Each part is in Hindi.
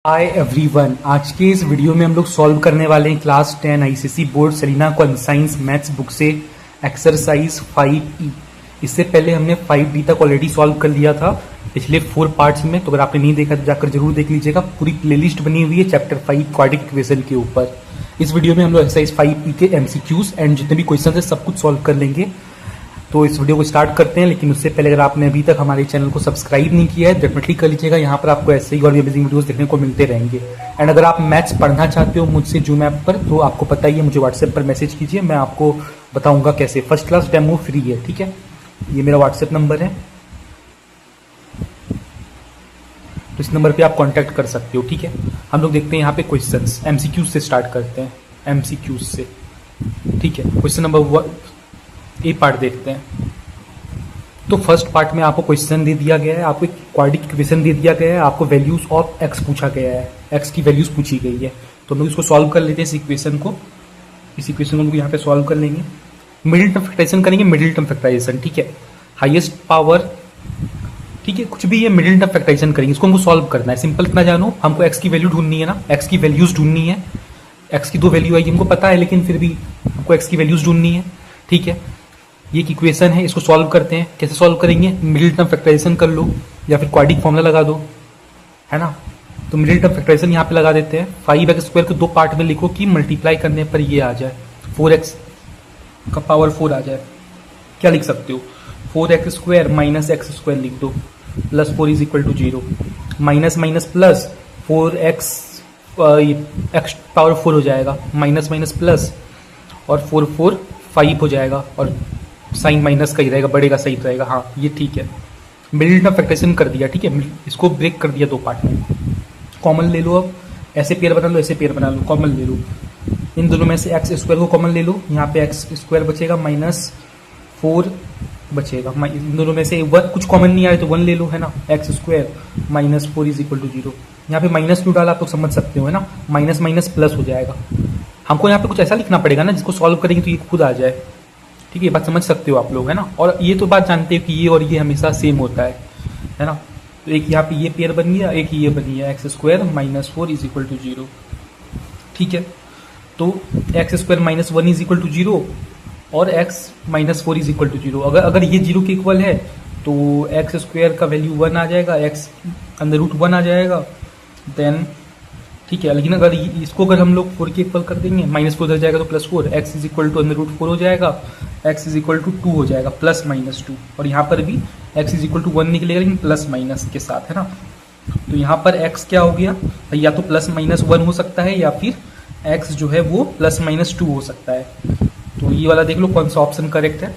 हाय एवरीवन, आज के इस वीडियो में हम लोग सॉल्व करने वाले हैं class 10 ICSE board Selina science maths book से एक्सरसाइज 5E। इससे पहले हमने 5D तक ऑलरेडी सॉल्व कर लिया था पिछले 4 पार्ट्स में, तो अगर आपने नहीं देखा तो जाकर जरूर देख लीजिएगा। पूरी प्लेलिस्ट बनी हुई है चैप्टर 5 क्वाड्रेटिक इक्वेशन के ऊपर। इस वीडियो में हम लोग एक्सरसाइज 5E के एमसीक्यूज एंड जितने भी क्वेश्चन है सब कुछ सॉल्व कर लेंगे। तो इस वीडियो को स्टार्ट करते हैं, लेकिन उससे पहले अगर आपने अभी तक हमारे चैनल को सब्सक्राइब नहीं किया है डेफिनेटली कर लीजिएगा। यहाँ पर आपको ऐसे ही और भी अमेजिंग वीडियोस देखने को मिलते रहेंगे। एंड अगर आप मैथ्स पढ़ना चाहते हो मुझसे जूम ऐप पर, तो आपको पता ही है, मुझे व्हाट्सएप पर मैसेज कीजिए, मैं आपको बताऊंगा कैसे। फर्स्ट क्लास डेमो फ्री है, ठीक है। ये मेरा व्हाट्सएप नंबर है, तो इस नंबर पे आप कांटेक्ट कर सकते हो, ठीक है। हम लोग देखते हैं यहाँ पे क्वेश्चंस। एमसीक्यूज से स्टार्ट करते हैं, एमसीक्यूज से, ठीक है। क्वेश्चन नंबर ए पार्ट देखते हैं। तो फर्स्ट पार्ट में आपको क्वेश्चन दे दिया गया है, आपको एक क्वाड्रेटिक इक्वेशन दे दिया गया है, आपको वैल्यूज ऑफ एक्स पूछा गया है, एक्स की वैल्यूज पूछी गई है। तो हम लोग इसको सॉल्व कर लेते हैं, इस इक्वेशन को हम लोग यहाँ पे सॉल्व कर लेंगे। मिडिल टर्म फैक्टराइजेशन करेंगे, मिडिल टर्म फैक्टराइजेशन, ठीक है। हाईएस्ट पावर, ठीक है, कुछ भी ये मिडिल टर्म फैक्टराइजेशन करेंगे, इसको हमको सॉल्व करना है। सिंपल इतना जानो, हमको एक्स की वैल्यू ढूंढनी है ना, एक्स की वैल्यूज ढूंढनी है। एक्स की 2 वैल्यू आएगी हमको पता है, लेकिन फिर भी हमको एक्स की वैल्यूज ढूंढनी है, ठीक है। ये एक इक्वेशन है, इसको सॉल्व करते हैं। कैसे सॉल्व करेंगे? मिडिल टर्म फैक्टराइजेशन कर लो या फिर क्वाड्रेटिक फॉर्मूला लगा दो, है ना। तो मिडिल टर्म फैक्टराइजेशन यहाँ पे लगा देते हैं। 5x स्क्वायर को 2 पार्ट में लिखो कि मल्टीप्लाई करने पर ये आ जाए 4x का पावर 4 आ जाए। क्या लिख सकते हो? 4x square minus x square लिख दो, plus 4 is equal to 0। Minus minus plus 4x x power 4 हो जाएगा, माइनस माइनस प्लस, और 4 4 5 हो जाएगा, और साइन माइनस का ही रहेगा, बढ़ेगा, सही रहेगा। हाँ ये ठीक है, मिडिल टर्म फैक्टराइजेशन कर दिया, ठीक है। इसको ब्रेक कर दिया 2 पार्ट में। कॉमन ले लो, अब ऐसे पेयर बना लो, ऐसे पेयर बना लो, कॉमन ले लो। इन दोनों में से एक्स स्क्वायर को कॉमन ले लो, यहाँ पे एक्स स्क्वायर बचेगा, माइनस 4 बचेगा। इन दोनों में से कुछ कॉमन नहीं आए तो 1 ले लो, है ना। X square minus 4 is equal to 0। यहाँ पे माइनस क्यों डाला आप लोग समझ सकते हो, है ना। माइनस माइनस प्लस हो जाएगा। हमको यहाँ पे कुछ ऐसा लिखना पड़ेगा ना जिसको सॉल्व करेंगे तो ये खुद आ जाए, ठीक है। ये बात समझ सकते हो आप लोग, है ना। और ये तो बात जानते हो कि ये और ये हमेशा सेम होता है ना। तो एक यहाँ पे ये पेयर बन गया, एक ये बन गया, x square minus 4 is equal to 0, ठीक है। तो x square minus 1 is equal to 0 और x minus 4 is equal to 0। अगर ये 0 के इक्वल है तो एक्स स्क्वायर का वैल्यू 1 आ जाएगा, एक्स अंडर रूट 1 आ जाएगा, देन ठीक है। लेकिन अगर इसको अगर हम लोग 4 के इक्वल कर देंगे, माइनस 4 उधर जाएगा तो plus 4, x is equal to under root 4 हो जाएगा, एक्स इज इक्वल टू 2 हो जाएगा, प्लस माइनस 2। और यहाँ पर भी एक्स इज इक्वल टू 1 निकलेगा, लेकिन प्लस माइनस के साथ, है ना। तो यहाँ पर एक्स क्या हो गया, या तो प्लस माइनस 1 हो सकता है, या फिर एक्स जो है वो प्लस माइनस 2 हो सकता है। तो ये वाला देख लो कौन सा ऑप्शन करेक्ट है।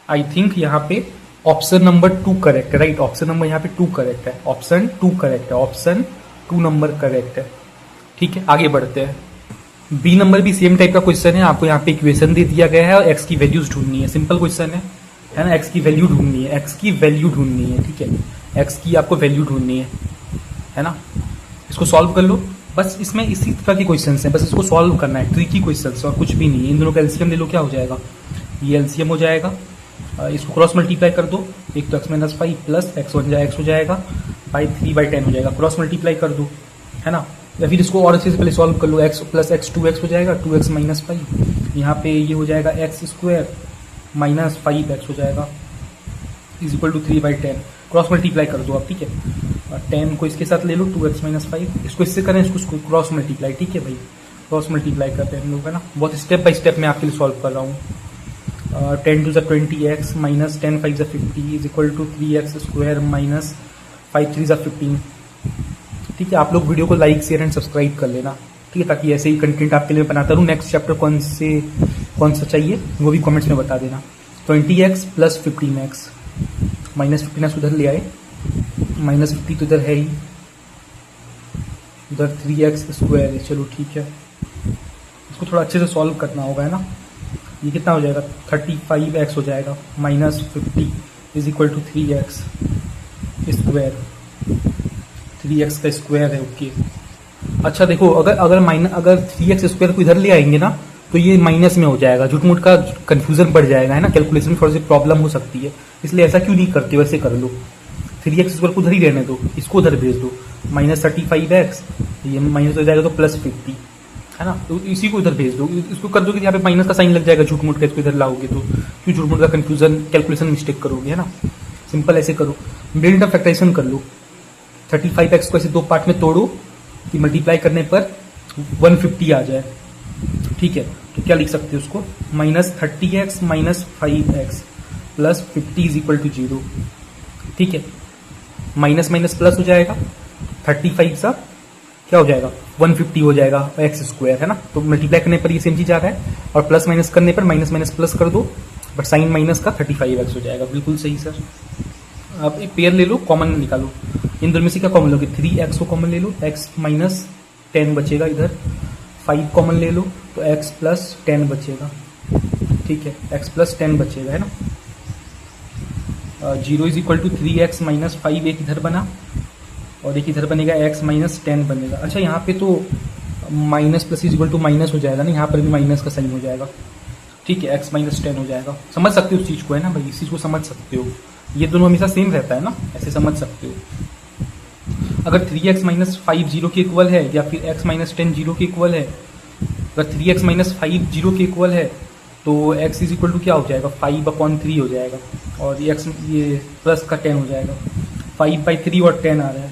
आई थिंक यहाँ पे ऑप्शन नंबर 2 करेक्ट है, राइट। ऑप्शन नंबर यहाँ पे 2 करेक्ट है, ऑप्शन 2 करेक्ट है, ऑप्शन 2 नंबर करेक्ट है, ठीक है। आगे बढ़ते हैं। बी नंबर भी सेम टाइप का क्वेश्चन है। आपको यहाँ पे इक्वेशन दे दिया गया है और एक्स की वैल्यूज ढूंढनी है। सिंपल क्वेश्चन है ना। एक्स की वैल्यू ढूंढनी है, एक्स की वैल्यू ढूंढनी है, ठीक है। एक्स की आपको वैल्यू ढूंढनी है ना। इसको सॉल्व कर लो बस। इसमें इसी तरह के क्वेश्चन हैं, बस इसको सॉल्व करना है, ट्रिकी क्वेश्चन और कुछ भी नहीं है। इन दोनों का एलसीएम ले लो, क्या हो जाएगा, ये एलसीएम हो जाएगा। इसको क्रॉस मल्टीप्लाई कर दो, एक तो एक्स माइनस 5 प्लस एक्स हो जाएगा, 5 3/10 हो जाएगा। क्रॉस मल्टीप्लाई कर दो, है ना। या फिर इसको और अच्छे से पहले सॉल्व कर लो, एक्स प्लस एक्स 2x हो जाएगा, 2x माइनस 5। यहाँ पे ये हो जाएगा एक्स स्क्वायर माइनस 5x हो जाएगा, is equal to 3/10। Cross multiply कर दो आप, ठीक है। 10 को इसके साथ ले लो, 2x माइनस 5। इसको इससे करें, इसको क्रॉस मल्टीप्लाई, ठीक है भाई। क्रॉस मल्टीप्लाई करते हैं हम लोग, है ना। बहुत स्टेप बाय स्टेप मैं आपके लिए सॉल्व कर रहा हूँ। 10 to the 20x minus 10 5 50 is equal to 3x square minus 5 3 15, ठीक है। आप लोग वीडियो को लाइक शेयर एंड सब्सक्राइब कर लेना, ठीक है, ताकि ऐसे ही कंटेंट आपके लिए बनाता रहूँ। नेक्स्ट चैप्टर कौन सा चाहिए वो भी कमेंट्स में बता देना। 20x plus 15x minus 15x उधर ले आए, माइनस 50 तो इधर है ही, उधर 3x स्क्वायर है, चलो ठीक है। इसको थोड़ा अच्छे से सॉल्व करना होगा, है ना। ये कितना हो जाएगा, 35x हो जाएगा, minus 50 is equal to 3x square, 3x का स्क्वायर है, ओके। अच्छा देखो, अगर 3x स्क्वायर को इधर ले आएंगे ना तो ये माइनस में हो जाएगा, झूठ मूठ का कंफ्यूजन बढ़ जाएगा, है ना। कैलकुलेशन में थोड़ी सी प्रॉब्लम हो सकती है, इसलिए ऐसा क्यों नहीं करते, वैसे कर लो। 3x² को उधर ही रहने दो, इसको उधर भेज दो, -35x, ये माइनस हो जाएगा तो +50, है ना। तो इसी को इधर भेज दो, इसको कर दो कि यहाँ पे माइनस का साइन लग जाएगा झूठ मूठ का, इसको इधर लाओगे तो क्यों झूठ मूठ का कंफ्यूजन कैलकुलेशन मिस्टेक करोगे, है ना। सिंपल ऐसे करो, मिडिल टर्म फैक्टराइजेशन कर लो, 35x को ऐसे दो पार्ट में तोड़ो कि मल्टीप्लाई करने पर 150 आ जाए, ठीक है। तो क्या लिख सकते हो उसको, -30x - 5x + 50 = 0, ठीक है। माइनस माइनस प्लस हो जाएगा, 35 सा क्या हो जाएगा 150 हो जाएगा x², है ना। तो मल्टीप्लाई करने पर ये सेम चीज आ रहा है, और प्लस माइनस करने पर माइनस माइनस प्लस कर दो, बट साइन माइनस का 35x हो जाएगा। बिल्कुल सही सर। अब एक पेयर ले लो, कॉमन निकालो, इन दोनों में से क्या कॉमन लोगे, 3x को कॉमन ले लो, x - 10 बचेगा, इधर 5 कॉमन ले लो तो x + 10 बचेगा, ठीक है, x + 10 बचेगा, है ना। 0 = 3x - 5 एक इधर बना, और एक इधर बनेगा x - 10 बनेगा। अच्छा यहाँ पे तो माइनस प्लस = माइनस हो जाएगा ना, यहाँ पर भी माइनस का साइन हो जाएगा, ठीक है, x - 10 हो जाएगा। समझ सकते हो उस चीज़ को, है ना भाई, इस चीज़ को समझ सकते हो, ये दोनों हमेशा सेम रहता है ना, ऐसे समझ सकते हो। अगर 3x - 5 0 के इक्वल है, या फिर x - 10 0 के इक्वल है, अगर 3x - 5 0 के इक्वल है तो x = क्या हो जाएगा 5/3 हो जाएगा, और ये प्लस का 10 हो जाएगा, 5/3 और 10 आ रहा है।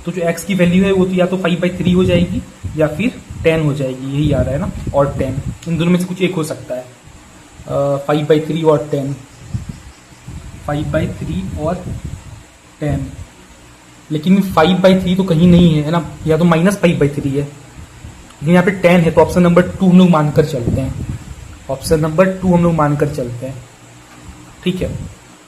तो जो x की वैल्यू है वो तो या तो 5/3 हो जाएगी या फिर 10 हो जाएगी, यही आ रहा है ना, और 10, इन दोनों में से कुछ एक हो सकता है, 5/3 और 10, 5/3 और 10, लेकिन 5/3 तो कहीं नहीं है ना, या तो -5/3 है, लेकिन यहाँ पे 10 है, तो ऑप्शन नंबर 2 हम लोग मानकर चलते हैं, ऑप्शन नंबर 2 हम लोग मानकर चलते हैं, ठीक है।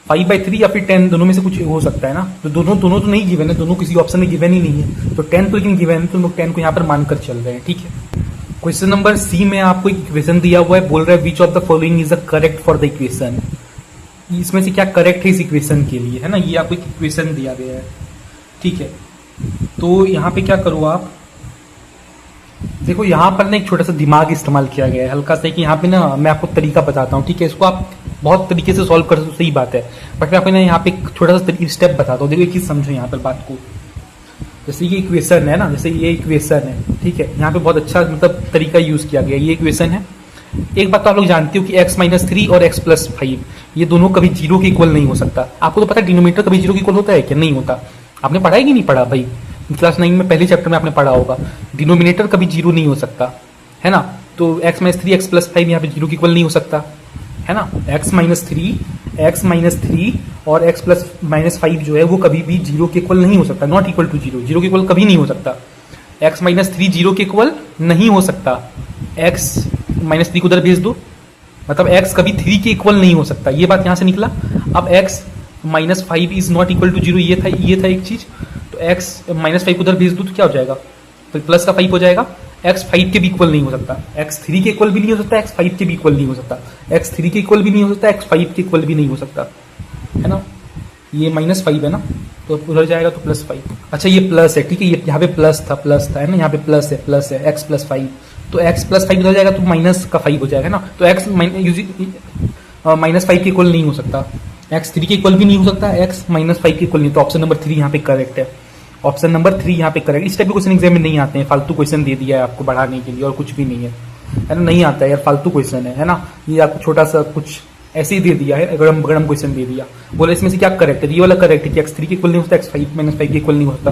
5/3 या फिर 10 दोनों में से कुछ हो सकता है ना, तो दोनों तो नहीं गिवन है, दोनों किसी ऑप्शन में गिवन ही नहीं है, तो 10 तो लेकिन गिवन है, तो हम लोग 10 को यहाँ पर मानकर चल रहे हैं, ठीक है। क्वेश्चन नंबर सी में आपको एक इक्वेशन दिया हुआ है, बोल रहा है which of the following is the correct for the equation, इसमें से क्या करेक्ट है इस इक्वेशन के लिए, है ना। ये आपको एक इक्वेशन दिया गया है, ठीक है। तो यहाँ पे क्या करो आप, देखो यहाँ पर ना एक छोटा सा दिमाग इस्तेमाल किया गया है हल्का सा, कि यहाँ पे ना मैं आपको तरीका बताता हूँ, ठीक है। इसको आप बहुत तरीके से सॉल्व कर सकते हो, सही बात है, बट मैं आपको ना यहाँ पे एक छोटा सा स्टेप बताता हूँ। देखो एक चीज समझो यहाँ पर बात को, जैसे ये इक्वेशन है ना, जैसे ये इक्वेशन है, ठीक है, यहाँ पे बहुत अच्छा मतलब तरीका यूज किया गया, ये इक्वेशन है। एक बात तो आप लोग जानते हो कि x - 3 और x + 5 ये दोनों कभी 0 के इक्वल नहीं हो सकता। आपको तो पता है डिनोमिनेटर कभी 0 के इक्वल होता है क्या, नहीं होता। आपने पढ़ा है कि नहीं पढ़ा भाई, क्लास 9 में पहले चैप्टर में आपने पढ़ा होगा, डिनोमिनेटर कभी 0 नहीं हो सकता, है ना। तो x - 3 x + 5 यहाँ पे 0 के इक्वल नहीं हो सकता, है ना। x - 3 और x + -5 जो है वो कभी भी 0 के इक्वल नहीं हो सकता, नॉट इक्वल टू 0, 0 के इक्वल कभी नहीं हो सकता। x - 3 0 के इक्वल नहीं हो सकता, x - 3 को उधर भेज दो, मतलब x कभी 3 के इक्वल नहीं हो सकता, ये बात यहाँ से निकला। अब x - 5 is not equal to 0, ये था एक चीज। तो x - 5 को उधर भेज दो तो क्या हो जाएगा, तो प्लस का 5 हो जाएगा। x 5 के भी इक्वल नहीं हो सकता, x 3 के इक्वल भी नहीं हो सकता, x 5 के भी इक्वल नहीं हो सकता, x 3 के इक्वल भी नहीं हो सकता, x 5 के इक्वल भी नहीं हो सकता, है ना। ये -5 है ना, तो उधर जाएगा तो +5। अच्छा ये प्लस है, ठीक है, ये यहाँ पे प्लस था है ना, यहाँ पे प्लस है x + 5, तो x + 5 उधर जाएगा तो माइनस का 5 हो जाएगा, है ना। तो x -5 के इक्वल नहीं हो सकता, x 3 के इक्वल भी नहीं हो सकता, x -5 के इक्वल नहीं, तो ऑप्शन नंबर 3 यहाँ पे करेक्ट है, ऑप्शन नंबर 3 यहाँ पे करेक्ट। इस टाइप के क्वेश्चन एग्जाम में नहीं आते हैं, फालतू क्वेश्चन दे दिया है आपको बढ़ाने के लिए, और कुछ भी नहीं है ना, नहीं आता है यार, फालतू क्वेश्चन है ना। ये आपको छोटा सा कुछ ऐसे ही दे दिया है, गरम क्वेश्चन दे दिया, बोला इसमें से क्या करेक्ट है, ये वाला करेक्ट है कि x 3 के इक्वल नहीं होता, x 5 - 5 के इक्वल नहीं होता।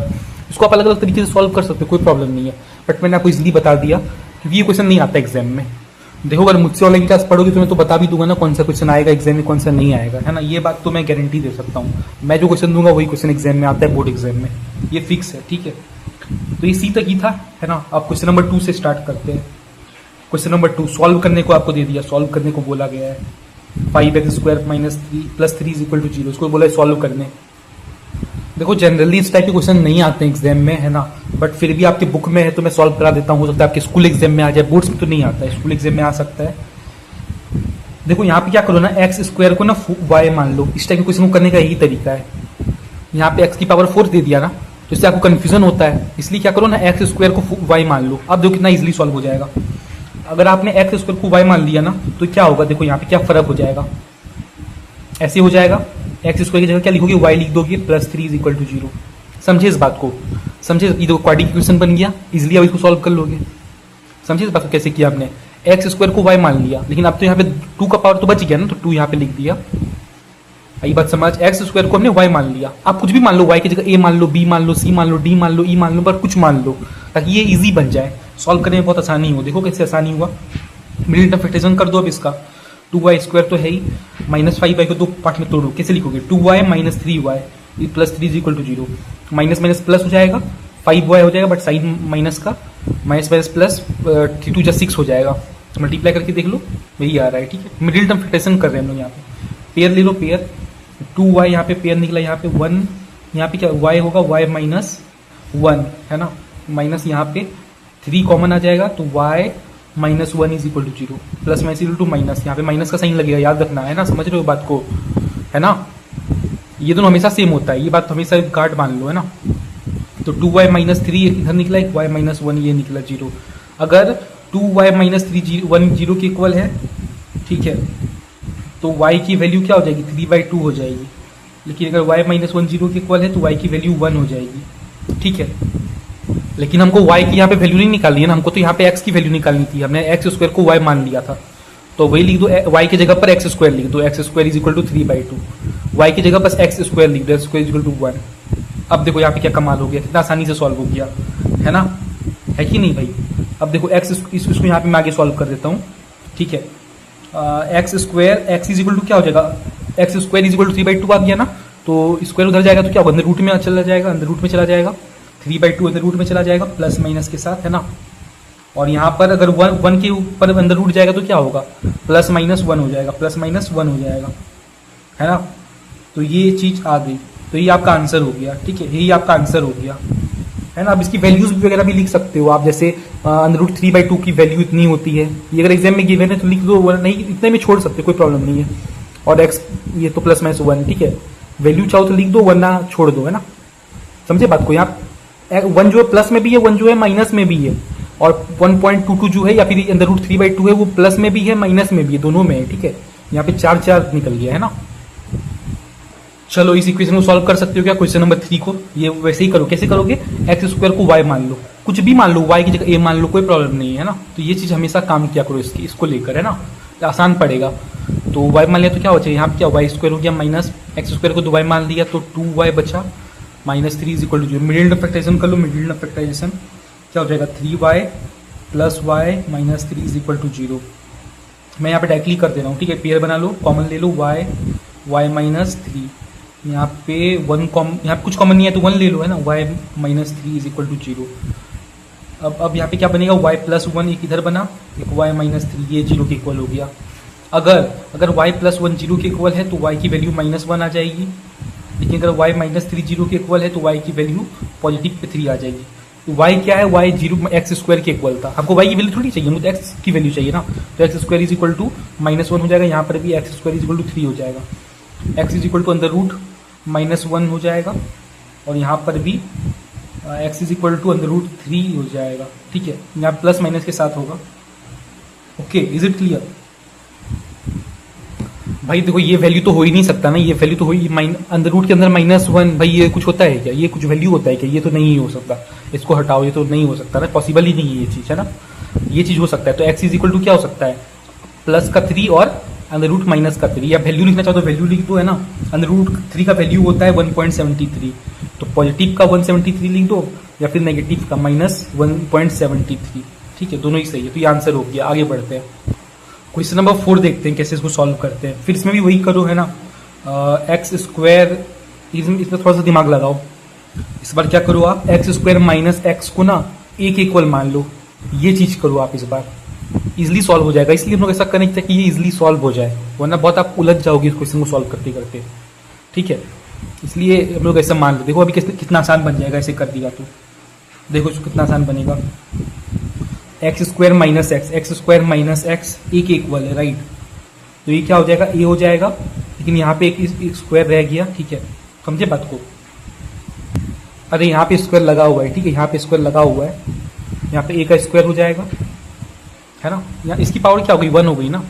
इसको आप अलग अलग तरीके से सॉल्व कर सकते हो, कोई प्रॉब्लम नहीं है, बट मैंने आपको इसलिए बता दिया क्योंकि ये क्वेश्चन नहीं आता एग्जाम में। देखो अगर मुझसे ऑनलाइन क्लास पढ़ोगे तो मैं तो बता भी दूंगा ना कौन सा क्वेश्चन आएगा एग्जाम में, कौन सा नहीं आएगा, है ना। ये बात तो मैं गारंटी दे सकता हूँ, मैं जो क्वेश्चन दूंगा वही क्वेश्चन एग्जाम में आता है, बोर्ड एग्जाम में, ये फिक्स है, ठीक है। तो ये सी तक ही था, है ना। अब क्वेश्चन नंबर 2 से स्टार्ट करते हैं। क्वेश्चन नंबर 2 सॉल्व करने को आपको दे दिया, सॉल्व करने को बोला गया है, 5x² - 3 + 3 = 0, इसको बोला है सॉल्व करने। देखो जनरली इस टाइप के क्वेश्चन नहीं आते हैं एग्जाम में, है ना, बट फिर भी आपके बुक में है तो मैं सॉल्व करा देता हूँ, हो सकता है आपके स्कूल एग्जाम में आ जाए, बोर्ड्स में तो नहीं आता है, स्कूल एग्जाम में आ सकता है। देखो यहाँ पे क्या करो ना, x² को ना y मान लो, इस टाइप के क्वेश्चन को करने का यही तरीका है। यहाँ पे x की पावर 4 दे दिया ना, तो इससे आपको कंफ्यूजन होता है, इसलिए क्या करो ना, x² को y मान लो। अब देखो कितना इजिली सॉल्व हो जाएगा। अगर आपने x² को y मान लिया ना तो क्या होगा, देखो यहाँ पे क्या फर्क हो जाएगा, ऐसे हो जाएगा, एक्स स्क्वायर की जगह क्या लिखोगे, वाई लिख दोगे प्लस 3 इज इक्वल टू 0। समझे इस बात को, समझे, ये तो क्वाड्रेटिक इक्वेशन बन गया, इजिली आप इसको सॉल्व कर लोगे। समझे इस बात को कैसे किया आपने, एक्स स्क्वायर को वाई मान लिया, लेकिन अब तो यहाँ पे 2 का पावर तो बच गया ना, तो 2 यहाँ पे लिख दिया। ये बात समझ, एक्स स्क्वायर को हमने वाई मान लिया, आप कुछ भी मान लो, वाई की जगह ए मान लो, बी मान लो, सी मान लो, डी मान लो, ई मान लो, पर कुछ मान लो, ताकि ये इजी बन जाए, सॉल्व करने में बहुत आसानी हो। देखो कैसे आसानी हुआ, मिडिल टर्म फैक्टराइजेशन कर दो अब इसका। 2y स्क्वायर तो है ही, माइनस 5y को 2 पार्ट में तोड़ो, कैसे लिखोगे, 2y minus 3y plus 3 is equal to 0। Minus minus plus हो जाएगा, 5y हो जाएगा, बट साइन माइनस का, माइनस माइनस प्लस 3 2 6 हो जाएगा, मल्टीप्लाई करके देख लो, यही आ रहा है। ठीक है, मिडिल टर्म फैक्टराइजेशन कर रहे हैं हम लोग यहाँ पे। पेयर ले लो, पेयर 2y यहाँ पे पेयर निकला, यहाँ पे 1, यहाँ पे क्या y होगा, y माइनस 1 है ना, माइनस यहाँ पे 3 कॉमन आ जाएगा, तो y minus 1 is equal to 0, plus minus equal to minus, यहाँ पे माइनस का साइन लगेगा, याद रखना है ना, समझ रहे हो बात को, है ना। ये दोनों हमेशा सेम होता है, ये बात हमेशा गार्ड मान लो, है ना। तो 2y माइनस 3 इधर निकला, एक y माइनस 1 ये निकला 0। अगर 2y माइनस 3 1 0 के इक्वल है, ठीक है, तो y की वैल्यू क्या हो जाएगी, 3/2 हो जाएगी। लेकिन अगर y माइनस 1 0 के इक्वल है तो y की वैल्यू 1 हो जाएगी। ठीक है, लेकिन हमको y की यहाँ पे वैल्यू नहीं निकालनी है ना, हमको तो यहाँ पे x की वैल्यू निकालनी थी, हमने एक्स स्क्वायर को y मान लिया था, तो वही लिख दो, y की जगह पर एक्स स्क्वायर लिख दो, x square is equal to 3/2, y की जगह बस एक्स स्क्वायर लिख दो, x square is equal to 1। अब देखो यहाँ पे क्या कमाल हो गया, कितना आसानी से सॉल्व हो गया, है ना, है कि नहीं भाई। अब देखो एक्स, इसको यहाँ पे मैं आगे सॉल्व कर देता हूँ। ठीक है, x square, x is equal to क्या हो जाएगा, x square is equal to 3/2 आ गया ना, तो स्क्वायर उधर जाएगा तो क्या होगा, अंदर रूट में चला जाएगा, अंदर रूट में चला जाएगा, 3/2 अंदर रूट में चला जाएगा, प्लस माइनस के साथ, है ना। और यहाँ पर अगर 1 के ऊपर अंदर रूट जाएगा तो क्या होगा, प्लस माइनस 1 हो जाएगा, प्लस माइनस 1 हो जाएगा, है ना। तो ये चीज आ गई, तो ये आपका आंसर हो गया। ठीक है, यही आपका आंसर हो गया, है ना। अब इसकी वैल्यूज वगैरह भी लिख सकते हो आप, जैसे अंदर रूट 3/2 की वैल्यू इतनी होती है, ये अगर एग्जाम में गिवन है तो लिख दो, नहीं इतने में छोड़ सकते, कोई प्रॉब्लम नहीं है। और एक्स ये तो प्लस माइनस 1, ठीक है, वैल्यू चाहो तो लिख दो, वरना छोड़ दो, है ना। समझे बात को, यहाँ 1 जो है प्लस में भी है, 1 जो है माइनस में भी है, और 1.22 जो है या फिर अंदर रूट 3/2 है, वो प्लस में भी है माइनस में भी है, दोनों में है। ठीक है, यहाँ पे 4 निकल गया, है ना। चलो इस इक्वेशन को सॉल्व कर सकते हो क्या, क्वेश्चन नंबर 3 को, ये वैसे ही करो। कैसे करोगे, एक्स स्क्वायर को y मान लो, कुछ भी मान लो, y की जगह a मान लो, कोई प्रॉब्लम नहीं है ना। तो ये चीज हमेशा काम किया करो इसको लेकर, है ना, तो आसान पड़ेगा। तो y मान लिया तो क्या हो जाएगा, यहाँ पे क्या y स्क्वायर हो गया, माइनस एक्स स्क्वायर को 2y मान लिया तो 2y बचा, minus 3 is equal to 0। Middle term factorization कर लो, मिडिल टर्म फैक्टराइजेशन क्या हो जाएगा, 3y plus y minus 3 is equal to 0। मैं यहाँ पे डायरेक्टली कर दे रहा हूँ। ठीक है, पेयर बना लो, कॉमन ले लो, y माइनस 3, यहाँ पे 1 कॉमन, यहाँ पे कुछ कॉमन नहीं है तो 1 ले लो, है ना, y minus 3 is equal to 0। अब यहाँ पे क्या बनेगा, y प्लस 1 एक इधर बना, एक y माइनस 3, ये 0 के इक्वल हो गया। अगर y प्लस 1 0 के इक्वल है तो y की वैल्यू माइनस 1 आ जाएगी, लेकिन अगर y माइनस 3 0 के इक्वल है तो y की वैल्यू पॉजिटिव पे 3 आ जाएगी। तो y क्या है, y 0 एक्स स्क्वायर के इक्वल था, हमको y की वैल्यू थोड़ी चाहिए, मुझे x की वैल्यू चाहिए ना, तो x square is equal to minus 1 हो जाएगा, यहाँ पर भी x square is equal to 3 हो जाएगा, x इज इक्वल टू अंदर रूट माइनस 1 हो जाएगा, और यहाँ पर भी x इज इक्वल टू अंदर रूट 3 हो जाएगा। ठीक है, यहाँ प्लस माइनस के साथ होगा। ओके, इज इट क्लियर भाई। देखो ये वैल्यू तो हो ही नहीं सकता ना, ये वैल्यू तो हो ही, अंदर रूट के अंदर माइनस 1, भाई ये कुछ होता है क्या, ये कुछ वैल्यू होता है क्या, ये तो नहीं हो सकता, इसको हटाओ, ये तो नहीं हो सकता ना, पॉसिबल ही नहीं है ये चीज, है ना। ये चीज हो सकता है, तो x इज इक्वल टू क्या हो सकता है, प्लस का 3 और अंदर रूट माइनस का 3, या वैल्यू लिखना चाहो तो वैल्यू लिख दो, है ना। अंदर रूट 3 का वैल्यू होता है 1.73, तो पॉजिटिव का 173 लिख दो, या फिर नेगेटिव का माइनस 1.73। ठीक है, दोनों ही सही है, तो ये आंसर हो गया। आगे बढ़ते हैं, क्वेश्चन नंबर 4 देखते हैं कैसे इसको सॉल्व करते हैं। फिर इसमें भी वही करो, है ना, एक्स स्क्वायर, इसमें थोड़ा सा दिमाग लगाओ। इस बार क्या करो आप, एक्स स्क्वायर माइनस एक्स को ना ए के इक्वल मान लो, ये चीज करो आप, इस बार इजिली सॉल्व हो जाएगा। इसलिए हम लोग ऐसा करने चाहिए कि ये इजिली सॉल्व हो जाए, वरना बहुत आप उलझ जाओगे इस क्वेश्चन को सॉल्व करते करते। ठीक है, इसलिए हम लोग ऐसा मान लो। देखो अभी कितना आसान बन जाएगा ऐसे कर दिया तो, देखो इसको कितना आसान बनेगा। X square minus X, X square minus X A के इक्वल है, राइट। तो ये क्या हो जाएगा, ए हो जाएगा, लेकिन यहाँ पे एक स्क्वायर रह गया। ठीक है, समझे बात को। अरे यहाँ पे स्क्वायर लगा हुआ है, ठीक है, यहाँ पे स्क्वायर लगा हुआ है, यहाँ पे ए का स्क्वायर हो जाएगा, है ना। यहाँ इसकी पावर क्या हो गई, 1 हो गई ना,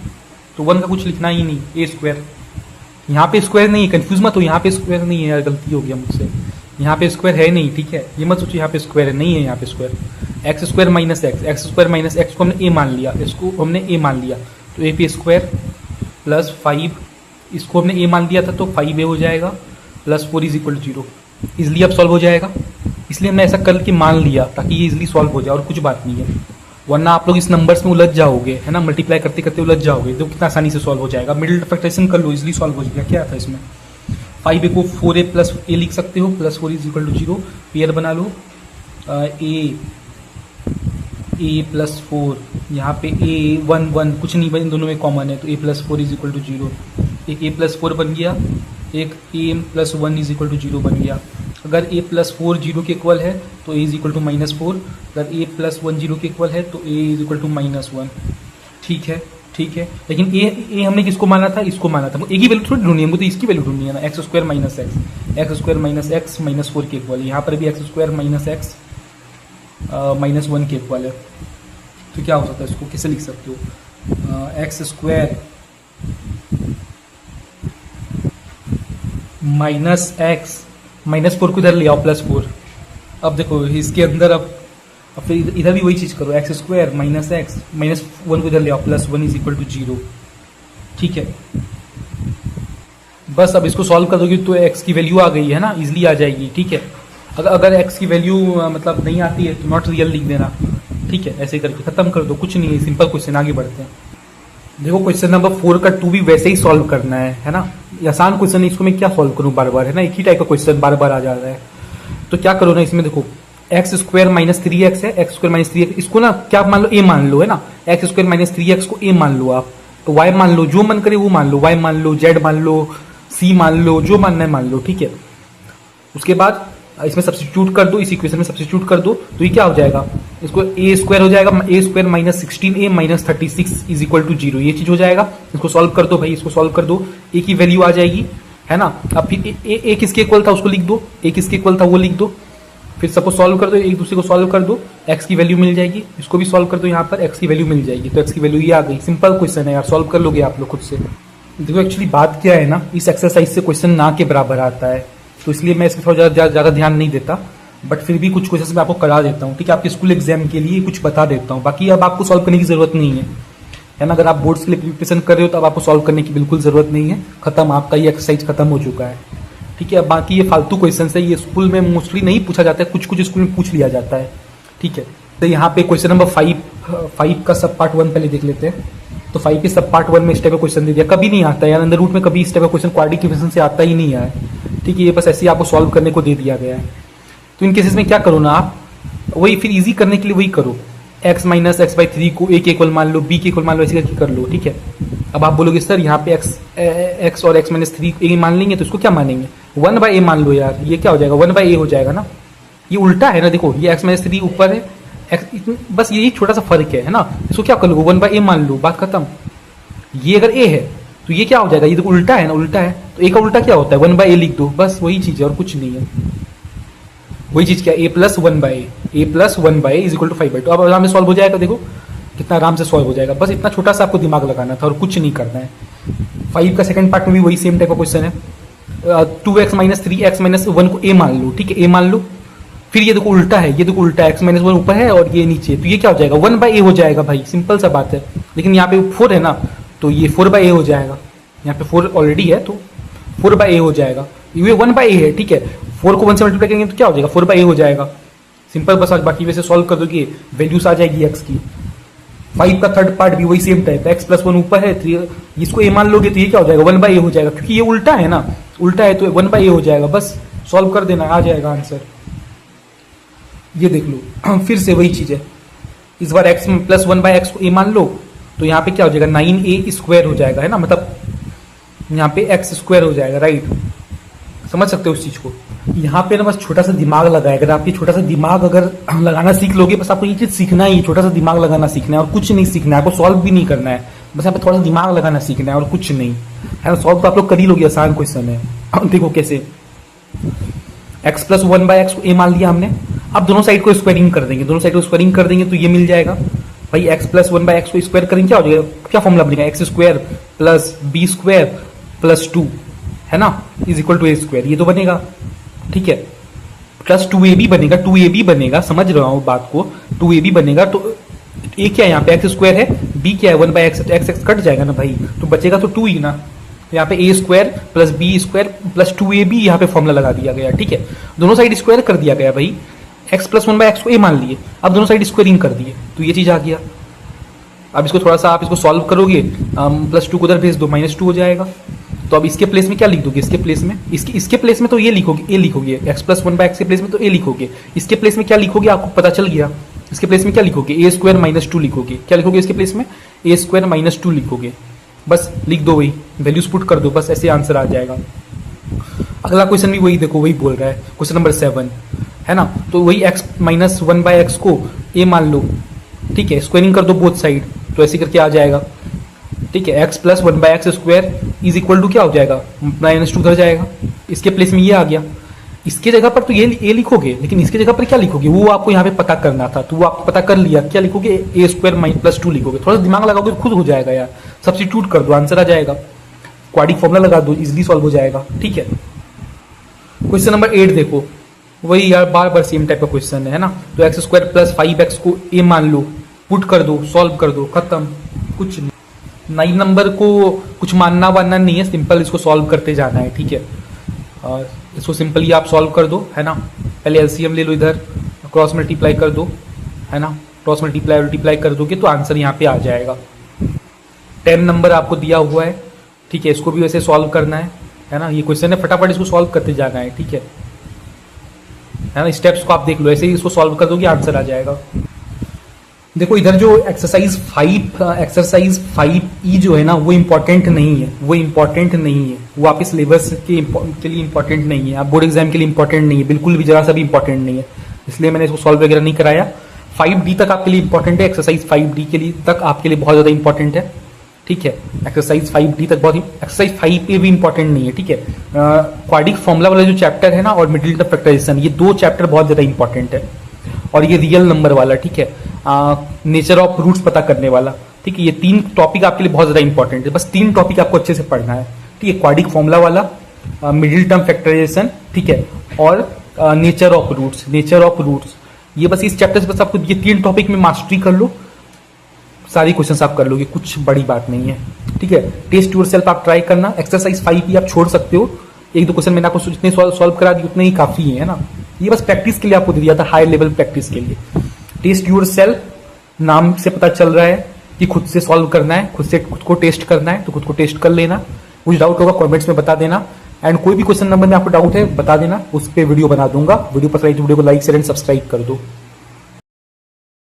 तो 1 का कुछ लिखना ही नहीं, ए स्क्वायर। यहाँ पे स्क्वायर नहीं है, कंफ्यूज मत हो, यहाँ पे स्क्वायर नहीं है यार, गलती हो गया मुझसे, यहाँ पे स्क्वायर है नहीं, ठीक है, ये मत सोचो यहाँ पे स्क्वायर है, नहीं है यहाँ पे square. X square minus x square minus x को हमने ए मान लिया, इसको हमने ए मान लिया, तो ए पी स्क्वायर प्लस 5, इसको हमने ए मान लिया था तो 5 ए हो जाएगा, plus 4 is equal to 0। Easily अब सॉल्व हो जाएगा, इसलिए हमने ऐसा करके मान लिया ताकि ये इजिली सॉल्व हो जाए, और कुछ बात नहीं है, वरना आप लोग इस नंबर्स में उलझ जाओगे, है ना, मल्टीप्लाई करते करते उलझ जाओगे। तो कितना आसानी से सॉल्व हो जाएगा, मिडिल फैक्टराइजेशन कर लो, इजिली सॉल्व हो जाएगा। क्या था इसमें, 5a को 4a प्लस ए लिख सकते हो, plus 4 is equal to 0, pair बना लो, ए प्लस 4, यहाँ पे ए 1 1 कुछ नहीं, इन दोनों में कॉमन है, तो ए प्लस 4 इज इक्वल टू 0, एक ए प्लस 4 बन गया, एक ए प्लस 1 इज इक्वल टू 0 बन गया। अगर ए प्लस 4 0 के इक्वल है तो ए इज इक्वल टू -4, अगर ए प्लस 1 0 के इक्वल है तो ए इज इक्वल टू -1। ठीक है, ठीक है, लेकिन ए हमने किसको माना था, इसको माना था, एक ही वैल्यू थोड़ी ढूंढनी है, हमको तो इसकी वैल्यू ढूंढनी है ना, x square minus x minus 4 के इक्वल, यहाँ पर भी x square minus x minus 1 के इक्वल है। तो क्या हो सकता है, इसको कैसे लिख सकते हो, x square minus x minus 4 को इधर ले आओ, प्लस 4। अब देखो इसके अंदर अब फिर इधर भी वही चीज करो, x square minus x minus 1 को इधर ले आओ, प्लस 1 इज इक्वल टू 0। ठीक है, बस अब इसको सॉल्व कर दोगे तो एक्स की वैल्यू आ गई है ना, इजिली आ जाएगी। ठीक है, अगर एक्स की वैल्यू मतलब नहीं आती है तो नॉट रियल लिख देना। ठीक है, ऐसे करके खत्म कर दो, कुछ नहीं है, सिंपल क्वेश्चन, आगे बढ़ते हैं। देखो क्वेश्चन नंबर 4 का 2 भी वैसे ही सॉल्व करना है ना, ये आसान क्वेश्चन है, इसको मैं क्या सॉल्व करूं बार बार, है ना, एक ही टाइप का क्वेश्चन बार बार आ जा रहा है। तो क्या करो ना, इसमें देखो एक्स स्क्वायर माइनस 3x है, एक्स स्क्वायर माइनस 3x, इसको ना क्या मान लो, ए मान लो, है ना, एक्स स्क्वायर माइनस 3x को ए मान लो आप, तो y मान लो, जो मन करे वो मान लो, y मान लो, z मान लो, c मान लो, जो मानना है मान लो। ठीक है, उसके बाद इसमें सब्स्टिट्यूट कर दो, इस इक्वेशन में सब्स्टिट्यूट कर दो, तो ये क्या हो जाएगा, इसको ए स्क्वायर हो जाएगा, A square minus 16a minus 36 is equal to 0, ये चीज हो जाएगा। इसको सॉल्व कर दो भाई, इसको सॉल्व कर दो, ए की वैल्यू आ जाएगी, है ना। अब फिर ए किसके इक्वल था उसको लिख दो, ए किसके इक्वल था वो लिख दो, फिर सबको सॉल्व कर दो, एक दूसरे को सॉल्व कर दो, एक्स की वैल्यू मिल जाएगी, इसको भी सॉल्व कर दो, यहाँ पर एक्स की वैल्यू मिल जाएगी, तो एक्स की वैल्यू ये आ गई। सिंपल क्वेश्चन है यार, सॉल्व कर लोगे आप लोग खुद से। देखो एक्चुअली बात क्या है ना, इस एक्सरसाइज से क्वेश्चन ना के बराबर आता है, तो इसलिए मैं इसमें थोड़ा ज्यादा ध्यान नहीं देता, बट फिर भी कुछ क्वेश्चन मैं आपको करा देता हूँ। ठीक है, आपके स्कूल एग्जाम के लिए कुछ बता देता हूँ, बाकी अब आपको सॉल्व करने की जरूरत नहीं है ना। अगर आप बोर्ड्स के लिए प्रिपरेशन कर रहे हो तो अब आपको सॉल्व करने की बिल्कुल जरूरत नहीं है, खत्म, आपका ये एक्सरसाइज खत्म हो चुका है। ठीक है, बाकी ये फालतू क्वेश्चन है, ये स्कूल में मोस्टली नहीं पूछा जाता है, कुछ कुछ स्कूल में पूछ लिया जाता है। ठीक है, तो यहाँ पे क्वेश्चन नंबर 5 का सब पार्ट 1 पहले देख लेते हैं। तो 5 के सब पार्ट 1 में इस टाइप का क्वेश्चन दे दिया, कभी नहीं आता है यार, अंदर रूट में कभी इस टाइप का क्वेश्चन क्वाड्रेटिक इक्वेशन से आता ही नहीं है। ठीक है, ये बस ऐसे ही आपको सॉल्व करने को दे दिया गया है। तो इन केसेस में क्या करो ना आप, वही फिर इजी करने के लिए वही करो, x माइनस एक्स बाई 3 को a के इक्वल मान लो, b के इक्वल मान लो, ऐसे करके कर लो। ठीक है, अब आप बोलोगे सर यहाँ पे x और x माइनस 3 a मान लेंगे, तो इसको क्या मानेंगे, 1 बाई a मान लो यार, ये क्या हो जाएगा, 1 बाई a हो जाएगा ना, ये उल्टा है ना, देखो ये x माइनस 3 ऊपर है, x बस यही छोटा सा फर्क है ना, इसको क्या कर लो, 1 बाई a मान लो, बात खत्म। ये अगर a है तो ये क्या हो जाएगा, ये देखो उल्टा है ना, उल्टा है, तो a का उल्टा क्या होता है, 1 बाई a लिख दो, बस वही चीज है और कुछ नहीं है। वही चीज क्या, a plus 1 by a is equal to 5/2। अब आराम से सॉल्व हो जाएगा, देखो कितना आराम से सॉल्व हो जाएगा, बस इतना छोटा सा आपको दिमाग लगाना था और कुछ नहीं करना है। 5 का सेकंड पार्ट में भी वही सेम टाइप का क्वेश्चन है, 2x माइनस 3x माइनस 1 को a मान लो। ठीक है, a मान लो, फिर ये देखो उल्टा है, ये देखो उल्टा है, x माइनस 1 ऊपर है और ये नीचे, तो ये क्या हो जाएगा, 1 बाई a हो जाएगा भाई, सिंपल सा बात है। लेकिन यहाँ पे 4 है ना, तो ये 4 बाई a हो जाएगा, यहाँ पे 4 ऑलरेडी है तो 4 बाई a हो जाएगा, ये 1 बाई a है। ठीक है, 4 को 1 से मल्टीप्लाई करेंगे तो क्या हो जाएगा, 4 बाई a हो जाएगा, सिंपल। बस आज बाकी वैसे सॉल्व कर दोगे, वैल्यूज आ जाएगी x की। 5 का थर्ड पार्ट भी वही सेम टाइप है, x प्लस 1 ऊपर है, 3 इसको a मान लोगे तो ये क्या हो जाएगा, 1 बाई a हो जाएगा, क्योंकि ये उल्टा है ना, उल्टा है तो 1 बाई a हो जाएगा, बस सॉल्व कर देना, आ जाएगा आंसर। ये देख लो फिर से वही चीज है, इस बार x प्लस 1 बाई एक्स को a मान लो, तो यहाँ पे क्या हो जाएगा, 9a स्क्वायर हो जाएगा, है ना, मतलब यहाँ पे x स्क्वायर हो जाएगा, राइट, समझ सकते हो उस चीज को। यहाँ पे ना बस छोटा सा दिमाग लगाएगा, अगर आपकी छोटा सा दिमाग अगर लगाना सीख लोगे, बस आपको ये चीज सीखना ही, छोटा सा दिमाग लगाना सीखना है और कुछ नहीं सीखना है, आपको सॉल्व भी नहीं करना है, बस यहाँ पे थोड़ा सा दिमाग लगाना सीखना है और कुछ नहीं है ना। सॉल्व तो आप लोग कर ही लोगे, आसान क्वेश्चन है। देखो कैसे, x प्लस 1 बाई एक्स को a मान लिया हमने, अब दोनों साइड को स्क्वायरिंग कर देंगे, दोनों साइड को स्क्वायरिंग कर देंगे तो ये मिल जाएगा भाई, x प्लस 1 बाई एक्स को स्क्वायर करेंगे, क्या हो जाएगा, क्या फॉर्मूला बनेगा, x square plus B square plus 2, है ना, is equal to a square, ये तो बनेगा, ठीक है। प्लस 2ab बनेगा, 2ab बनेगा, समझ रहा हूं बात को, 2ab बनेगा। तो ए क्या है यहाँ पे, एक्स स्क्वायर है, बी क्या है 1/x, एक्स एक्स कट जाएगा ना भाई, तो बचेगा तो 2 ही ना। तो यहाँ पे A square plus B square plus 2ab यहाँ पे फॉर्मूला लगा दिया गया, ठीक है। दोनों साइड स्क्वायर कर दिया गया भाई, x प्लस 1/x को a मान लिए, अब दोनों साइड स्क्वायरिंग कर दिए, तो ये चीज आ गया। अब इसको थोड़ा सा आप इसको सॉल्व करोगे, +2 को उधर भेज दो, -2 हो जाएगा। तो अब इसके प्लेस में क्या लिख दोगे, इसके प्लेस में, इसके प्लेस में तो ये लिखोगे, ए लिखोगे, x प्लस 1/x के प्लेस में तो ए लिखोगे। इसके प्लेस में क्या लिखोगे आपको पता चल गया, इसके प्लेस में क्या लिखोगे, ए स्क्वायर -2 लिखोगे। क्या लिखोगे इसके प्लेस में, ए स्क्वायर -2 लिखोगे, बस लिख दो, वही वैल्यूज पुट कर दो, बस ऐसे आंसर आ जाएगा। अगला क्वेश्चन भी वही देखो, वही बोल रहा है, क्वेश्चन नंबर 7 है ना। तो वही x माइनस 1/x को a मान लो, ठीक है, स्क्वायरिंग कर दो बोथ साइड, तो ऐसे करके आ जाएगा, ठीक है। x प्लस 1/x square is equal to क्या हो जाएगा, -2 उधर जाएगा, इसके प्लेस में ये आ गया। इसके जगह पर तो ये ए लिखोगे, लेकिन इसके जगह पर क्या लिखोगे वो आपको यहाँ पे पता करना था, तो वो आप पता कर लिया, क्या लिखोगे, ए स्क्वायर +2 लिखोगे। थोड़ा सा दिमाग लगाओगे खुद हो जाएगा यार, सब्स्टिट्यूट कर दो, आंसर आ जाएगा, क्वाड्रिक फॉर्मूला लगा दो, इजिली सॉल्व हो जाएगा, ठीक है। क्वेश्चन नंबर 8 देखो, वही यार बार बार सेम टाइप का क्वेश्चन है ना। तो एक्स स्क्वायर प्लस 5x को a मान लो, पुट कर दो, सॉल्व कर दो, खत्म, कुछ नहीं। 9 नंबर को कुछ मानना वानना नहीं है, सिंपल इसको सॉल्व करते जाना है, ठीक है। और इसको सिंपली आप सॉल्व कर दो, है ना। पहले एलसीएम ले लो, इधर क्रॉस मल्टीप्लाई कर दो, है ना, क्रॉस मल्टीप्लाई कर दोगे तो आंसर यहाँ पे आ जाएगा। 10 नंबर आपको दिया हुआ है, ठीक है, इसको भी वैसे सॉल्व करना है ना। ये क्वेश्चन है, फटाफट इसको सॉल्व करते जाना है, ठीक है ना। स्टेप्स को आप देख लो, ऐसे ही इसको सॉल्व कर दोगे आंसर आ जाएगा। देखो इधर जो एक्सरसाइज 5E जो है ना, वो इम्पोर्टेंट नहीं है, वो आपके सिलेबस के लिए इम्पोर्टेंट नहीं है, आप बोर्ड एग्जाम के लिए इम्पोर्टेंट नहीं है, बिल्कुल भी जरा सा भी इम्पोर्टेंट नहीं है, इसलिए मैंने इसको सॉल्व वगैरह नहीं कराया। 5D तक आपके लिए इम्पोर्टेंट है, एक्सरसाइज 5D के लिए तक आपके लिए बहुत ज्यादा इंपॉर्टेंट है, ठीक है। एक्सरसाइज 5D तक बहुत, एक्सरसाइज 5A भी इंपॉर्टेंट नहीं है, ठीक है। क्वाड्रिक फॉर्मूला वाला जो चैप्टर है ना, और मिडिल टर्म फैक्टराइजेशन, ये 2 चैप्टर बहुत ज्यादा इंपॉर्टेंट है। और ये रियल नंबर वाला, ठीक है, नेचर ऑफ रूट्स पता करने वाला, ठीक है, ये 3 टॉपिक आपके लिए बहुत ज्यादा इंपॉर्टेंट है। बस 3 टॉपिक आपको अच्छे से पढ़ना है, ठीक है। क्वाड्रिक फॉर्मूला वाला, मिडिल टर्म फैक्टराइजेशन, ठीक है, और नेचर ऑफ रूट्स, ये बस इस चैप्टर से बस आपको ये 3 टॉपिक में मास्टरी कर लो, सारी क्वेश्चंस आप कर लोगे, कुछ बड़ी बात नहीं है, ठीक है। टेस्ट योरसेल्फ आप ट्राई करना, एक्सरसाइज 5 आप छोड़ सकते हो, 1-2 क्वेश्चन मैंने आपको जितने सॉल्व करा दी उतने ही काफी है ना। ये बस प्रैक्टिस के लिए आपको दे दिया था, हाई लेवल प्रैक्टिस के लिए। टेस्ट योरसेल्फ नाम से पता चल रहा है कि खुद से सॉल्व करना है, खुद को टेस्ट करना है, तो खुद को टेस्ट कर लेना। कुछ डाउट होगा कमेंट्स में बता देना, एंड कोई भी क्वेश्चन नंबर में आपको डाउट है बता देना, उस पर वीडियो बना दूंगा। वीडियो पसंद आई तो वीडियो को लाइक शेयर एंड सब्सक्राइब कर दो।